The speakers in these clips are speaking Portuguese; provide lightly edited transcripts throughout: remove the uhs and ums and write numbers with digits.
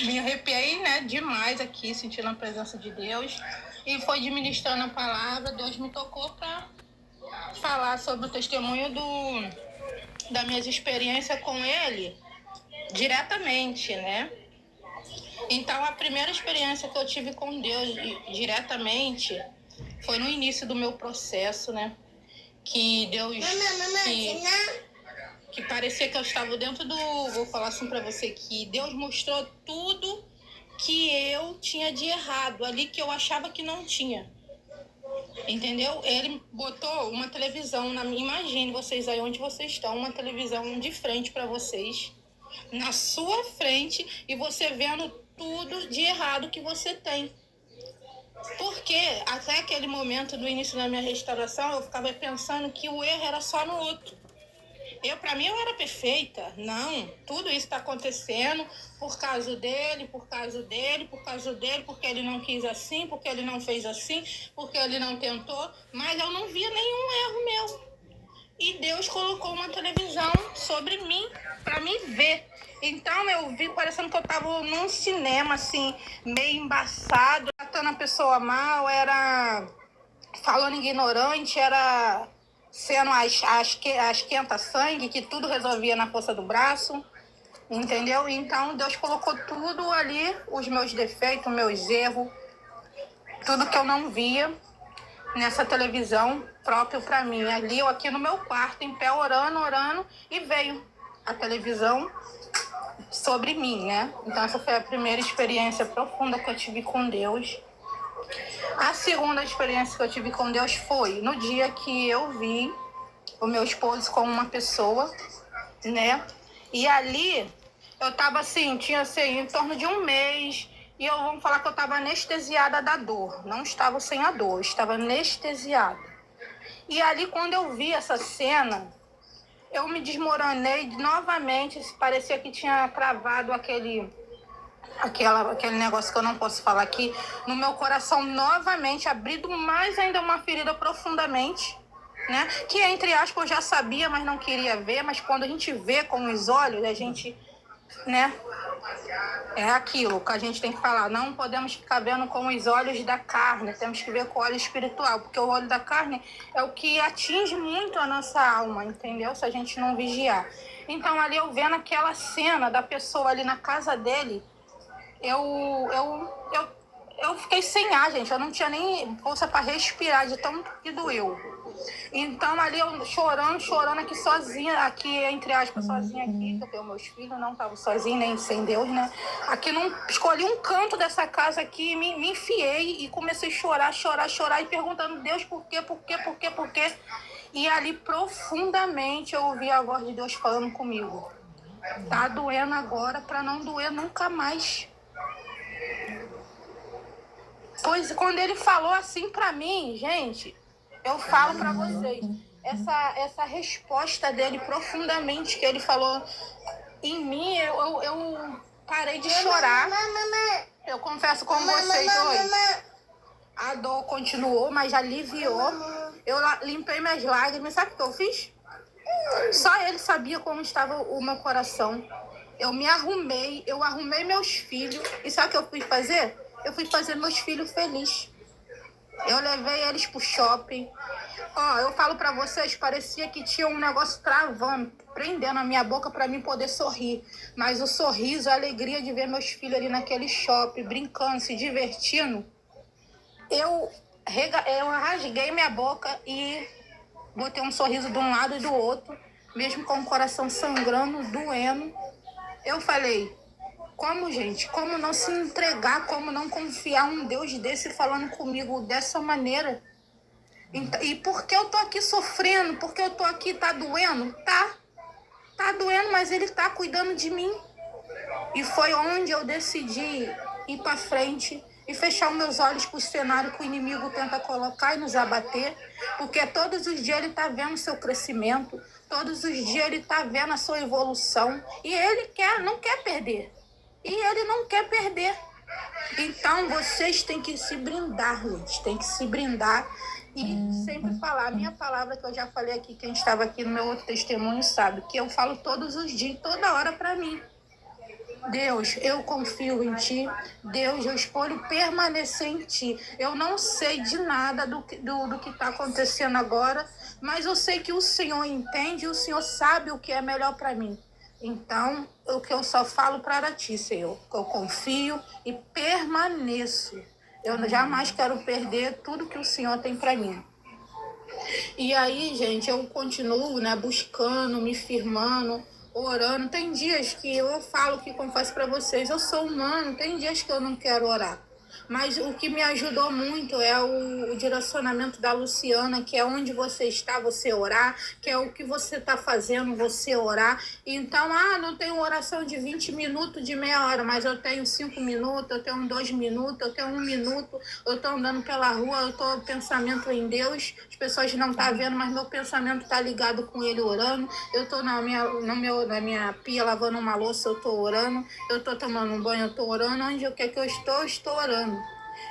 me arrepiei, né, demais aqui, sentindo a presença de Deus. E foi administrando a palavra, Deus me tocou para falar sobre o testemunho das minhas experiências com Ele diretamente, né? Então, a primeira experiência que eu tive com Deus diretamente foi no início do meu processo, né? Que Deus... que parecia que eu estava dentro do... Vou falar assim para você, que Deus mostrou tudo que eu tinha de errado, ali que eu achava que não tinha. Entendeu? Ele botou uma televisão, imagine vocês aí onde vocês estão, uma televisão de frente para vocês, na sua frente, e você vendo tudo de errado que você tem. Porque até aquele momento do início da minha restauração, eu ficava pensando que o erro era só no outro. Para mim, eu era perfeita. Não, tudo isso está acontecendo por causa dele, por causa dele, por causa dele, porque ele não quis assim, porque ele não fez assim, porque ele não tentou. Mas eu não via nenhum erro meu. E Deus colocou uma televisão sobre mim, para me ver. Então eu vi parecendo que eu estava num cinema, assim, meio embaçado, tratando a pessoa mal, era falando ignorante, era sendo as esquenta-sangue, que tudo resolvia na força do braço, entendeu? Então Deus colocou tudo ali, os meus defeitos, meus erros, tudo que eu não via nessa televisão próprio para mim. Ali eu aqui no meu quarto, em pé, orando, e veio a televisão sobre mim, né? Então essa foi a primeira experiência profunda que eu tive com Deus. A segunda experiência que eu tive com Deus foi no dia que eu vi o meu esposo como uma pessoa, né? E ali eu tava assim, tinha assim, em torno de um mês, e vamos falar que eu tava anestesiada da dor. Não estava sem a dor, estava anestesiada. E ali quando eu vi essa cena, eu me desmoronei novamente, parecia que tinha cravado aquele negócio que eu não posso falar aqui, no meu coração novamente, abrindo mais ainda uma ferida profundamente, né? Que, entre aspas, eu já sabia, mas não queria ver, mas quando a gente vê com os olhos, a gente, né? É aquilo que a gente tem que falar, não podemos ficar vendo com os olhos da carne, temos que ver com o olho espiritual, porque o olho da carne é o que atinge muito a nossa alma, entendeu? Se a gente não vigiar. Então, ali eu vendo aquela cena da pessoa ali na casa dele, eu fiquei sem ar, gente. Eu não tinha nem força para respirar de tão que doeu. Então, ali eu chorando aqui sozinha, aqui, entre aspas, sozinha aqui, que eu tenho meus filhos, não estava sozinha, nem sem Deus, né? Aqui, escolhi um canto dessa casa aqui, me enfiei e comecei a chorar e perguntando, Deus, por quê? E ali, profundamente, eu ouvi a voz de Deus falando comigo. Tá doendo agora para não doer nunca mais. Pois quando ele falou assim pra mim, gente, eu falo pra vocês, essa resposta dele profundamente que ele falou em mim, eu parei de chorar. Eu confesso com vocês hoje, a dor continuou, mas aliviou. Eu limpei minhas lágrimas, sabe o que eu fiz? Só ele sabia como estava o meu coração. Eu arrumei meus filhos, e sabe o que eu fui fazer? Eu fui fazer meus filhos felizes. Eu levei eles pro shopping. Eu falo pra vocês, parecia que tinha um negócio travando, prendendo a minha boca pra mim poder sorrir. Mas o sorriso, a alegria de ver meus filhos ali naquele shopping, brincando, se divertindo. Eu rasguei minha boca e botei um sorriso de um lado e do outro, mesmo com o coração sangrando, doendo. Eu falei... Como não se entregar, como não confiar um Deus desse falando comigo dessa maneira? E por que eu tô aqui sofrendo? Por que eu tô aqui, tá doendo? Tá doendo, mas ele tá cuidando de mim. E foi onde eu decidi ir pra frente e fechar os meus olhos pro cenário que o inimigo tenta colocar e nos abater, porque todos os dias ele tá vendo o seu crescimento, todos os dias ele tá vendo a sua evolução, e ele não quer perder. E ele não quer perder. Então, vocês têm que se brindar, gente. Tem que se brindar e sempre falar. A minha palavra que eu já falei aqui, quem estava aqui no meu outro testemunho sabe, que eu falo todos os dias, toda hora para mim. Deus, eu confio em Ti. Deus, eu escolho permanecer em Ti. Eu não sei de nada do que está acontecendo agora, mas eu sei que o Senhor entende e o Senhor sabe o que é melhor para mim. Então, o que eu só falo para Ti, Senhor, eu confio e permaneço. Eu jamais quero perder tudo que o Senhor tem para mim. E aí, gente, eu continuo, né, buscando, me firmando, orando. Tem dias que eu falo, que confesso para vocês, eu sou humano, tem dias que eu não quero orar. Mas o que me ajudou muito é o direcionamento da Luciana, que é onde você está, você orar, que é o que você está fazendo, você orar. Então, não tenho oração de 20 minutos, de meia hora, mas eu tenho 5 minutos, eu tenho 2 minutos, eu tenho 1 minuto, eu estou andando pela rua, eu estou pensamento em Deus, as pessoas não estão vendo, mas meu pensamento está ligado com Ele orando, eu estou na minha pia lavando uma louça, eu estou orando, eu estou tomando um banho, eu estou orando, onde eu quer que eu estou orando.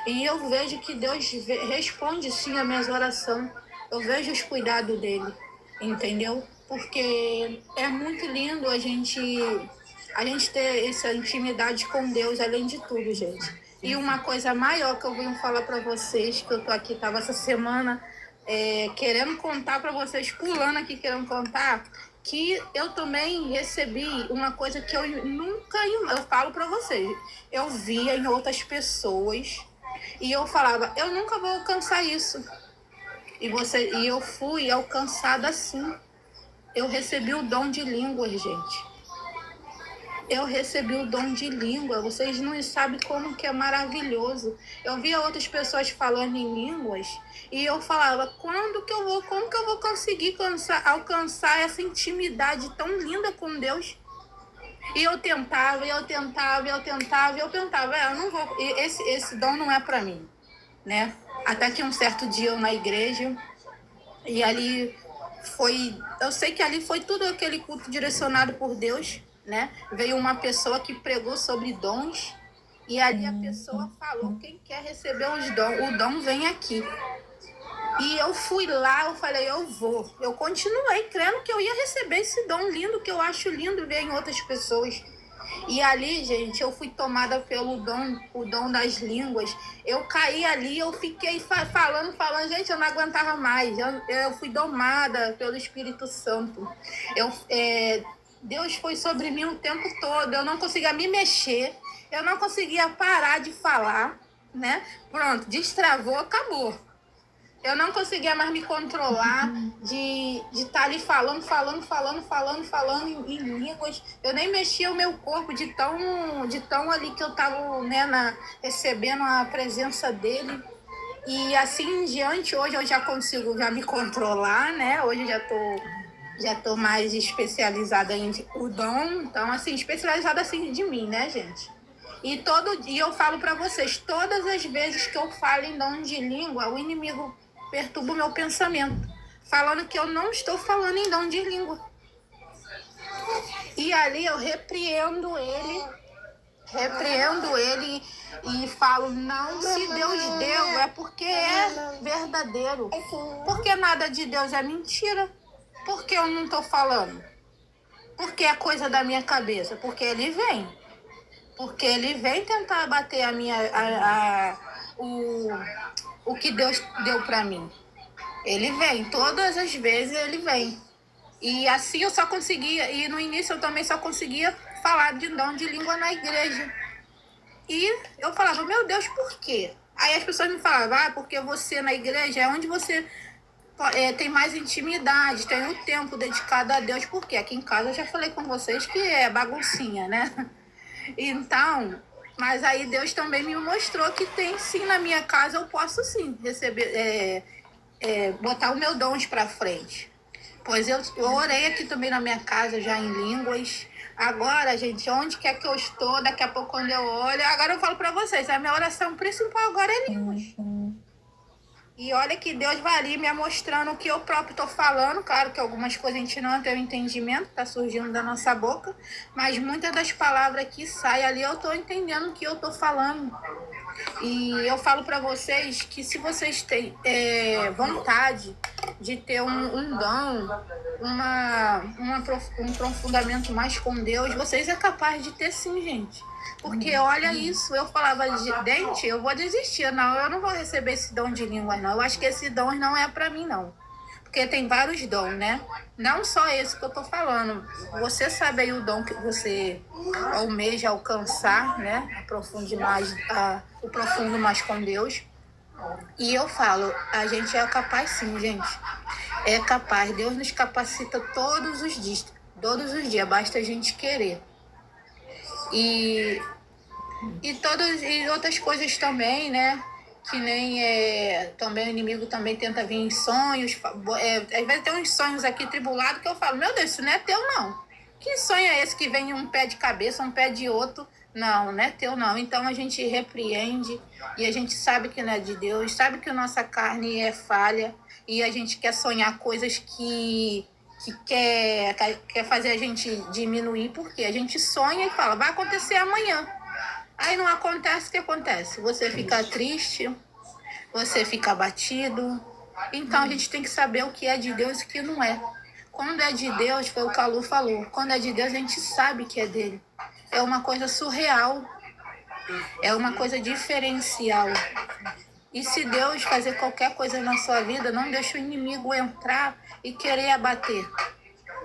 E eu vejo que Deus responde sim às minhas orações. Eu vejo os cuidados dele, entendeu? Porque é muito lindo a gente ter essa intimidade com Deus, além de tudo, gente. E uma coisa maior que eu venho falar para vocês, que eu tô aqui, tava essa semana querendo contar para vocês, pulando aqui querendo contar, que eu também recebi uma coisa que eu falo para vocês, eu via em outras pessoas e eu falava, eu nunca vou alcançar isso. E eu fui alcançada assim. Eu recebi o dom de línguas, gente. Eu recebi o dom de língua. Vocês não sabem como que é maravilhoso. Eu via outras pessoas falando em línguas e eu falava, como que eu vou conseguir alcançar essa intimidade tão linda com Deus? E eu tentava, eu pensava, eu não vou, esse dom não é para mim, né? Até que um certo dia eu na igreja, e ali eu sei que ali foi tudo aquele culto direcionado por Deus, né? Veio uma pessoa que pregou sobre dons, e ali a pessoa falou, quem quer receber o dom vem aqui. E eu fui lá, eu falei, eu vou. Eu continuei crendo que eu ia receber esse dom lindo, que eu acho lindo ver em outras pessoas. E ali, gente, eu fui tomada pelo o dom das línguas. Eu caí ali, eu fiquei falando, gente, eu não aguentava mais. Eu fui domada pelo Espírito Santo. Deus foi sobre mim o tempo todo. Eu não conseguia me mexer, eu não conseguia parar de falar, né? Pronto, destravou, acabou. Eu não conseguia mais me controlar de estar ali falando em línguas. Eu nem mexia o meu corpo de tão ali que eu estava, né, recebendo a presença dele. E assim em diante, hoje eu já consigo me controlar, né? Hoje eu já tô mais especializada em o dom. Então, assim, especializada assim de mim, né, gente? E todo dia eu falo para vocês, todas as vezes que eu falo em dom de língua, o inimigo perturba o meu pensamento, falando que eu não estou falando em dom de língua. E ali eu repreendo ele e falo, não, se Deus deu, é porque é verdadeiro. Porque nada de Deus é mentira. Por que eu não estou falando? Porque é coisa da minha cabeça. Porque ele vem. Porque ele vem tentar bater o que Deus deu para mim. Ele vem, todas as vezes ele vem. E assim eu só conseguia, e no início eu também só conseguia falar de dom de língua na igreja. E eu falava, meu Deus, por quê? Aí as pessoas me falavam, porque você na igreja é onde você tem mais intimidade, tem um tempo dedicado a Deus. Por quê? Aqui em casa eu já falei com vocês que é baguncinha, né? Então, mas aí Deus também me mostrou que tem sim, na minha casa eu posso sim receber, botar o meu dons para frente. Pois eu orei aqui também na minha casa já em línguas. Agora, gente, onde quer que eu estou, daqui a pouco quando eu olho, agora eu falo para vocês, a minha oração principal agora é línguas. E olha que Deus vai ali me mostrando o que eu próprio estou falando. Claro que algumas coisas a gente não tem o entendimento, está surgindo da nossa boca, mas muitas das palavras que saem ali eu estou entendendo o que eu estou falando. E eu falo para vocês que se vocês têm vontade de ter um dom, um aprofundamento mais com Deus, vocês é capaz de ter sim, gente. Porque olha isso, eu falava de dente, eu vou desistir. Não, eu não vou receber esse dom de línguas, não. Eu acho que esse dom não é para mim, não. Porque tem vários dons, né? Não só esse que eu tô falando. Você sabe aí o dom que você almeja alcançar, né? O profundo mais com Deus. E eu falo, a gente é capaz sim, gente. É capaz. Deus nos capacita todos os dias. Todos os dias. Basta a gente querer. E outras coisas também, né? Que nem também o inimigo também tenta vir em sonhos. Às vezes tem uns sonhos aqui tribulados que eu falo, meu Deus, isso não é teu, não. Que sonho é esse que vem um pé de cabeça, um pé de outro? Não, não é teu, não. Então a gente repreende e a gente sabe que não é de Deus, sabe que a nossa carne é falha e a gente quer sonhar coisas que quer fazer a gente diminuir, porque a gente sonha e fala, vai acontecer amanhã. Aí não acontece, o que acontece? Você fica triste, você fica abatido. Então a gente tem que saber o que é de Deus e o que não é. Quando é de Deus, foi o que a Lu falou, quando é de Deus a gente sabe que é dele. É uma coisa surreal, é uma coisa diferencial. E se Deus fazer qualquer coisa na sua vida, não deixa o inimigo entrar e querer abater.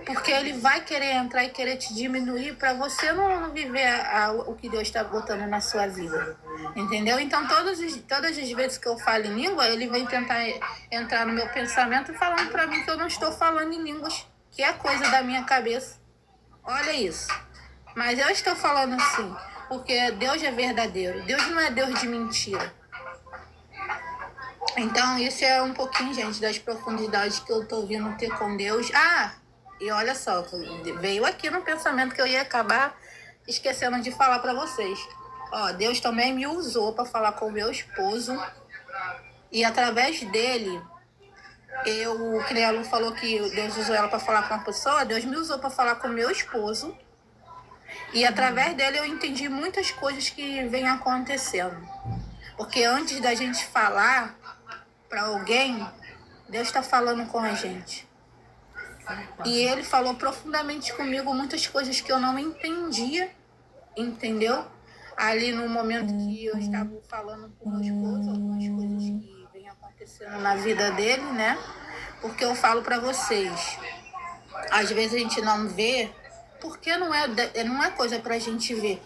Porque ele vai querer entrar e querer te diminuir para você não viver o que Deus está botando na sua vida. Entendeu? Então, todas as vezes que eu falo em língua, ele vem tentar entrar no meu pensamento falando para mim que eu não estou falando em línguas, que é coisa da minha cabeça. Olha isso. Mas eu estou falando assim, porque Deus é verdadeiro. Deus não é Deus de mentira. Então, isso é um pouquinho, gente, das profundidades que eu estou vindo ter com Deus. E olha só, veio aqui no pensamento que eu ia acabar esquecendo de falar para vocês. Deus também me usou para falar com o meu esposo. E através dele, que nem a Lu falou que Deus usou ela para falar com uma pessoa, Deus me usou para falar com o meu esposo. E através dele eu entendi muitas coisas que vêm acontecendo. Porque antes da gente falar para alguém, Deus está falando com a gente. E ele falou profundamente comigo muitas coisas que eu não entendia, entendeu? Ali no momento que eu estava falando com meu esposo, algumas coisas que vêm acontecendo na vida dele, né? Porque eu falo para vocês, às vezes a gente não vê, porque não é coisa pra gente ver.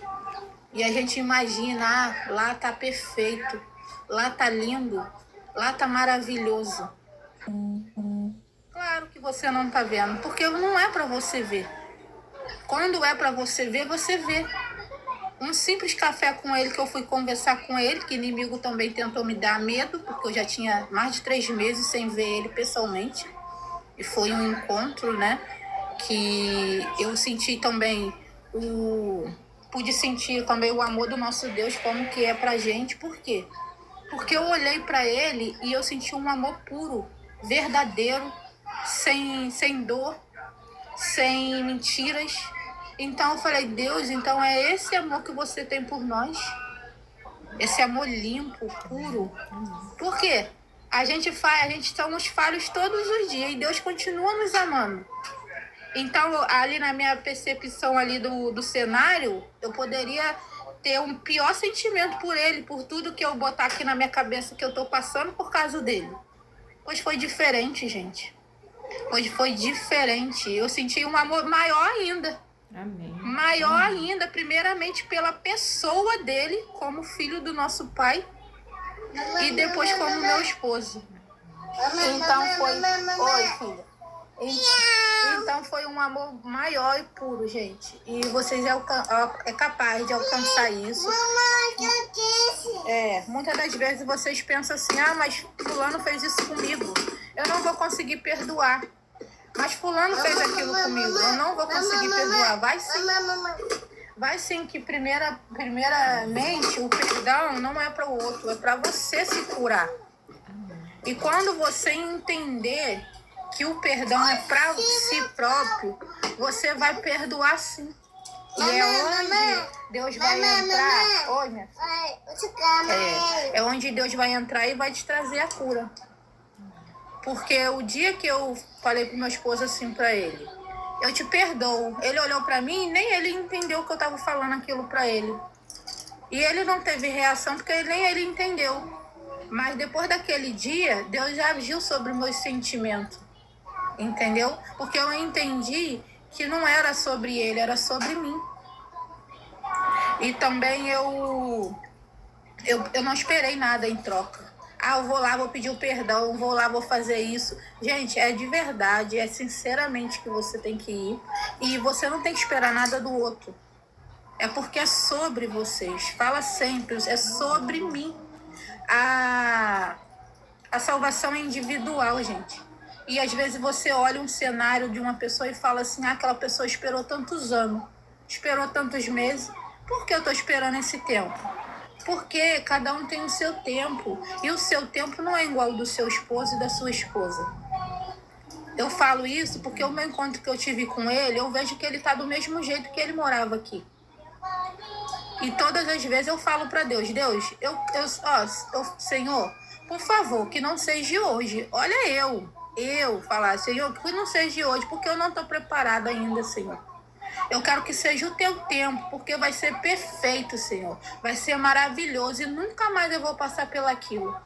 E a gente imagina, lá tá perfeito, lá tá lindo, lá tá maravilhoso. Claro que você não tá vendo, porque não é para você ver. Quando é para você ver, você vê. Um simples café com ele, que eu fui conversar com ele, que inimigo também tentou me dar medo, porque eu já tinha mais de 3 meses sem ver ele pessoalmente. E foi um encontro, né, que eu senti também pude sentir também o amor do nosso Deus, como que é pra gente. Por quê? Porque eu olhei para ele e eu senti um amor puro, verdadeiro, sem dor, sem mentiras. Então eu falei, Deus, então é esse amor que você tem por nós? Esse amor limpo, puro. Por quê? A gente somos falhos todos os dias e Deus continua nos amando. Então, ali na minha percepção ali do cenário, eu poderia ter um pior sentimento por ele, por tudo que eu botar aqui na minha cabeça que eu tô passando por causa dele. Pois foi diferente, gente. Pois foi diferente. Eu senti um amor maior ainda. Amém. Maior ainda, primeiramente pela pessoa dele, como filho do nosso pai, e depois como meu esposo. Então foi... Oi, filha. Então foi um amor maior e puro, gente. E vocês é capaz de alcançar isso. Muitas das vezes vocês pensam assim, mas fulano fez isso comigo, eu não vou conseguir perdoar. Mas fulano fez aquilo comigo, eu não vou conseguir perdoar. Vai sim. Vai sim, que primeiramente o perdão não é para o outro, é para você se curar. E quando você entender que o perdão é para si próprio, você vai perdoar sim. E é onde Deus vai entrar. Oi, minha filha. É onde Deus vai entrar e vai te trazer a cura. Porque o dia que eu falei pro meu esposo assim pra ele, eu te perdoo. Ele olhou pra mim e nem ele entendeu que eu tava falando aquilo pra ele. E ele não teve reação porque nem ele entendeu. Mas depois daquele dia, Deus já agiu sobre meus sentimentos. Entendeu? Porque eu entendi que não era sobre ele, era sobre mim. E também eu não esperei nada em troca. Ah, eu vou lá, vou pedir o perdão, vou lá, vou fazer isso. Gente, é de verdade, é sinceramente que você tem que ir. E você não tem que esperar nada do outro. É porque é sobre vocês. Fala sempre, é sobre mim. A salvação é individual, gente. E às vezes você olha um cenário de uma pessoa e fala assim, ah, aquela pessoa esperou tantos anos, esperou tantos meses. Por que eu estou esperando esse tempo? Porque cada um tem o seu tempo. E o seu tempo não é igual ao do seu esposo e da sua esposa. Eu falo isso porque o meu encontro que eu tive com ele, eu vejo que ele está do mesmo jeito que ele morava aqui. E todas as vezes eu falo para Deus, Senhor, por favor, que não seja hoje. Olha eu falar, Senhor, que não seja hoje, porque eu não estou preparada ainda, Senhor. Eu quero que seja o teu tempo, porque vai ser perfeito, Senhor. Vai ser maravilhoso e nunca mais eu vou passar pelaquilo.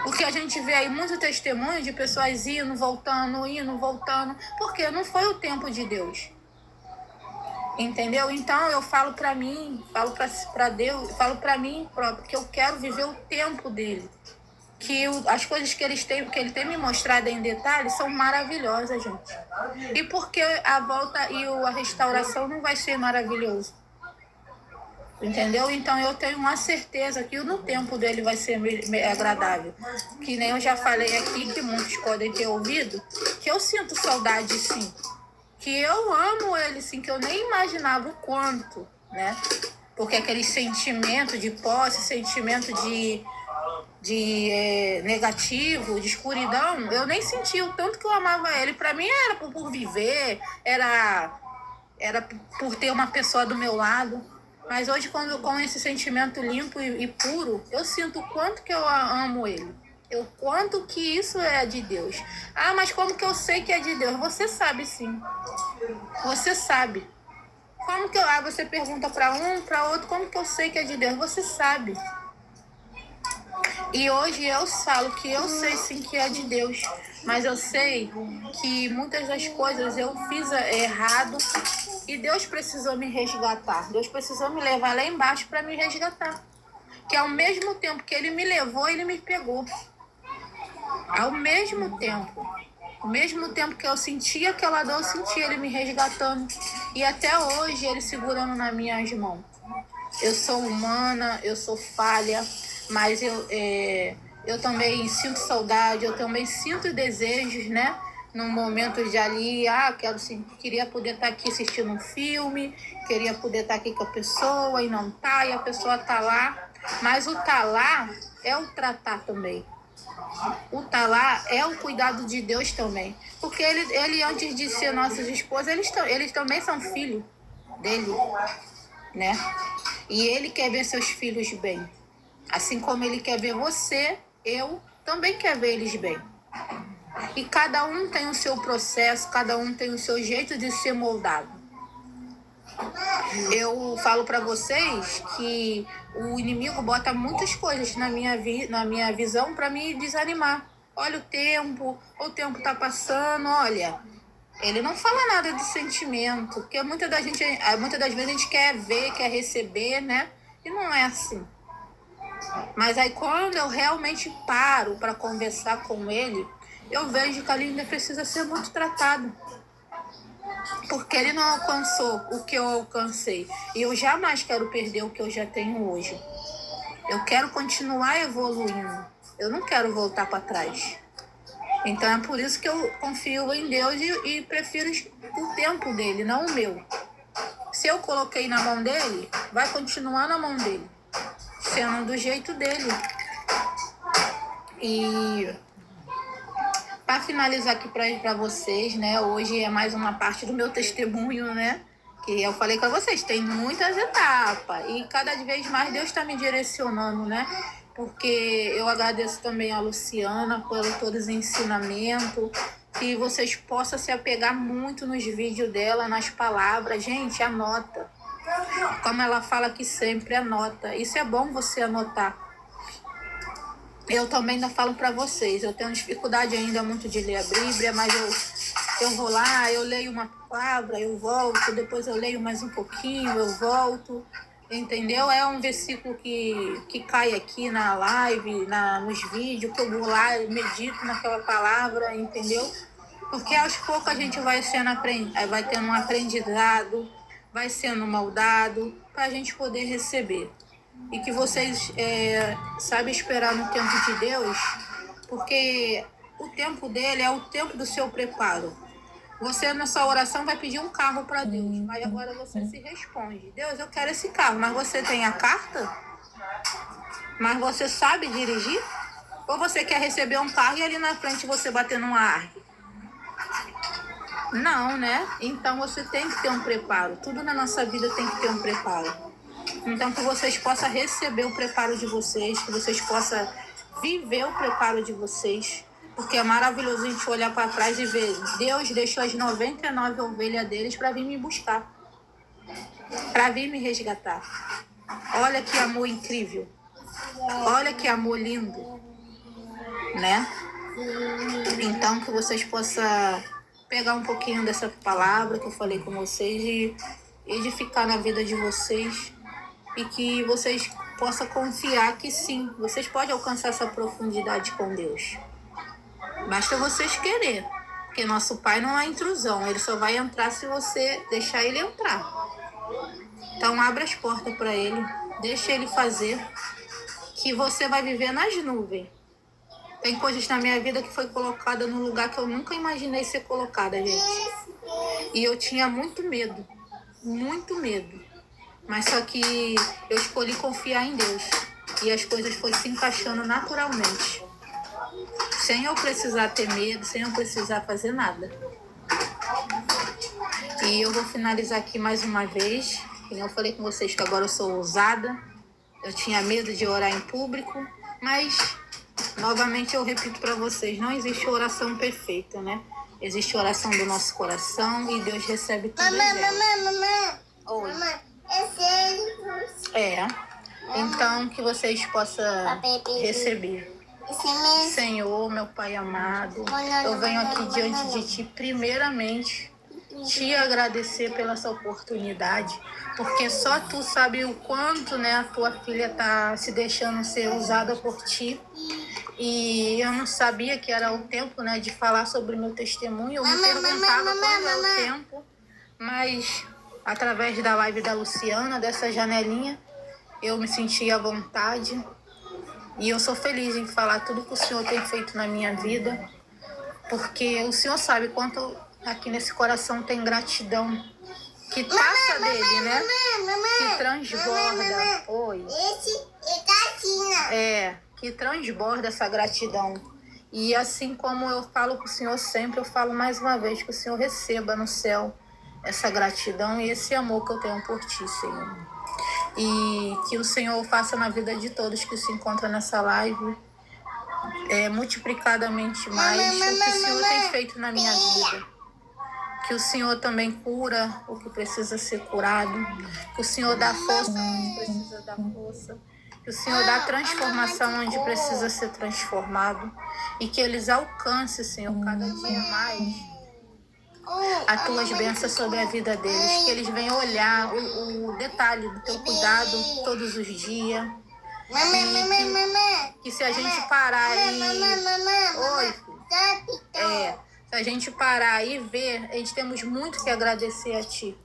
Porque a gente vê aí muitos testemunhos de pessoas indo, voltando, porque não foi o tempo de Deus. Entendeu? Então eu falo pra mim, falo pra Deus, falo pra mim próprio, que eu quero viver o tempo dele. Que as coisas que ele tem me mostrado em detalhes são maravilhosas, gente. E porque a volta e a restauração não vai ser maravilhoso? Entendeu? Então eu tenho uma certeza que no tempo dele vai ser agradável. Que nem eu já falei aqui, que muitos podem ter ouvido, que eu sinto saudade sim. Que eu amo ele, sim, que eu nem imaginava o quanto, né? Porque aquele sentimento de posse, sentimento de negativo, de escuridão, eu nem senti o tanto que eu amava ele. Pra mim era por viver, era por ter uma pessoa do meu lado. Mas hoje, quando com esse sentimento limpo e puro, eu sinto o quanto que eu amo ele. O quanto que isso é de Deus. Ah, mas como que eu sei que é de Deus? Você sabe sim. Você sabe. Como que você pergunta para um, para outro, como que eu sei que é de Deus? Você sabe. E hoje eu falo que eu sei sim que é de Deus, mas eu sei que muitas das coisas eu fiz errado e Deus precisou me resgatar. Deus precisou me levar lá embaixo para me resgatar. Que ao mesmo tempo que ele me levou, ele me pegou. Ao mesmo tempo que eu sentia aquela dor, eu sentia ele me resgatando. E até hoje ele segurando nas minhas mãos. Eu sou humana, eu sou falha, mas eu também sinto saudade, eu também sinto desejos, né? Num momento de ali, queria poder estar aqui assistindo um filme, queria poder estar aqui com a pessoa e não tá, e a pessoa tá lá. Mas o tá lá é o tratar também. O tá lá é o cuidado de Deus também. Porque ele antes de ser nossas esposas, eles também são filhos dele, né? E ele quer ver seus filhos bem. Assim como ele quer ver você, eu também quero ver eles bem. E cada um tem o seu processo, cada um tem o seu jeito de ser moldado. Eu falo para vocês que o inimigo bota muitas coisas na minha visão para me desanimar. Olha o tempo tá passando, olha. Ele não fala nada de sentimento, porque muitas das vezes a gente quer ver, quer receber, né? E não é assim. Mas aí quando eu realmente paro para conversar com ele, eu vejo que ali ainda precisa ser muito tratado. Porque ele não alcançou o que eu alcancei. E eu jamais quero perder o que eu já tenho hoje. Eu quero continuar evoluindo. Eu não quero voltar para trás. Então é por isso que eu confio em Deus e prefiro o tempo dele, não o meu. Se eu coloquei na mão dele, vai continuar na mão dele, sendo do jeito dele. E para finalizar aqui para vocês, né? Hoje é mais uma parte do meu testemunho, né? Que eu falei com vocês, tem muitas etapas. E cada vez mais Deus está me direcionando, né? Porque eu agradeço também a Luciana por todos os ensinamentos. Que vocês possam se apegar muito nos vídeos dela, nas palavras. Gente, anota. Como ela fala aqui sempre, anota. Isso é bom você anotar. Eu também ainda falo para vocês. Eu tenho dificuldade ainda muito de ler a Bíblia, mas eu vou lá, eu leio uma palavra, eu volto, depois eu leio mais um pouquinho, eu volto, entendeu? É um versículo que cai aqui na live, nos vídeos, que eu vou lá, eu medito naquela palavra, entendeu? Porque aos poucos a gente vai tendo um aprendizado, vai sendo moldado, para a gente poder receber. E que vocês sabem esperar no tempo de Deus, porque o tempo dele é o tempo do seu preparo. Você, na sua oração, vai pedir um carro para Deus, mas agora você se responde: Deus, eu quero esse carro, mas você tem a carta? Mas você sabe dirigir? Ou você quer receber um carro e ali na frente você bater numa árvore? Não, né? Então você tem que ter um preparo. Tudo na nossa vida tem que ter um preparo. Então que vocês possam receber o preparo de vocês, que vocês possam viver o preparo de vocês. Porque é maravilhoso a gente olhar para trás e ver, Deus deixou as 99 ovelhas deles para vir me buscar, para vir me resgatar. Olha que amor incrível, olha que amor lindo, né? Então que vocês possam pegar um pouquinho dessa palavra que eu falei com vocês e edificar na vida de vocês, e que vocês possam confiar que sim, vocês podem alcançar essa profundidade com Deus. Basta vocês querer, porque nosso Pai não há intrusão, ele só vai entrar se você deixar ele entrar. Então abra as portas para ele, deixa ele fazer, que você vai viver nas nuvens. Tem coisas na minha vida que foi colocada num lugar que eu nunca imaginei ser colocada, gente. E eu tinha muito medo, mas só que eu escolhi confiar em Deus, e as coisas foram se encaixando naturalmente. Sem eu precisar ter medo, sem eu precisar fazer nada. E eu vou finalizar aqui mais uma vez. Eu falei com vocês que agora eu sou ousada. Eu tinha medo de orar em público. Mas, novamente, eu repito para vocês, não existe oração perfeita, né? Existe oração do nosso coração e Deus recebe tudo. Mamãe. Oi. Mamãe, então, que vocês possam receber. Senhor, meu Pai amado, eu venho aqui diante de Ti, primeiramente, Te agradecer pela essa oportunidade, porque só Tu sabe o quanto, né, a Tua filha está se deixando ser usada por Ti. E eu não sabia que era o tempo, né, de falar sobre o meu testemunho. Eu me perguntava quando é o tempo, mas através da live da Luciana, dessa janelinha, eu me senti à vontade. E eu sou feliz em falar tudo que o Senhor tem feito na minha vida, porque o Senhor sabe quanto aqui nesse coração tem gratidão que passa dele, né? Que transborda. Oi. Que transborda essa gratidão. E assim como eu falo com o Senhor sempre, eu falo mais uma vez, que o Senhor receba no céu essa gratidão e esse amor que eu tenho por Ti, Senhor. E que o Senhor faça na vida de todos que se encontram nessa live multiplicadamente mais o que o Senhor tem feito na minha vida. Que o Senhor também cura o que precisa ser curado, que o Senhor dá força onde precisa dar força, que o Senhor dá transformação onde precisa ser transformado, e que eles alcancem, Senhor, cada dia mais as Tuas bênçãos sobre a vida deles, que eles venham olhar o detalhe do Teu cuidado todos os dias. Que se a gente parar se a gente parar e ver, a gente temos muito que agradecer a Ti.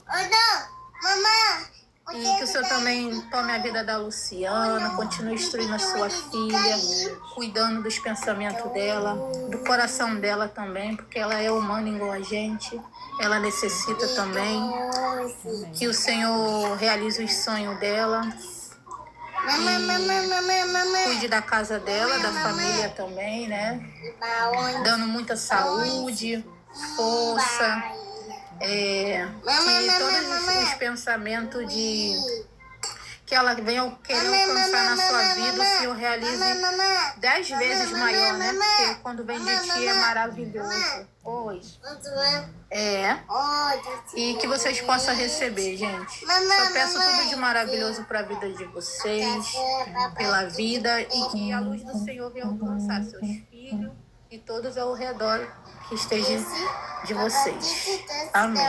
E que o Senhor também tome a vida da Luciana, continue instruindo a sua filha, cuidando dos pensamentos dela, do coração dela também, porque ela é humana igual a gente, ela necessita também. Que o Senhor realize os sonhos dela. E cuide da casa dela, da família também, né? Dando muita saúde, força, que todos os pensamentos que ela venha querer alcançar na sua vida, o Senhor realize 10 vezes maior, né? Porque quando vem de ti é maravilhoso. Pois. E que vocês possam receber, gente. Só peço tudo de maravilhoso para a vida de vocês, pela vida, e que a luz do Senhor venha alcançar seus filhos e todos ao redor que estejam de vocês. Amém.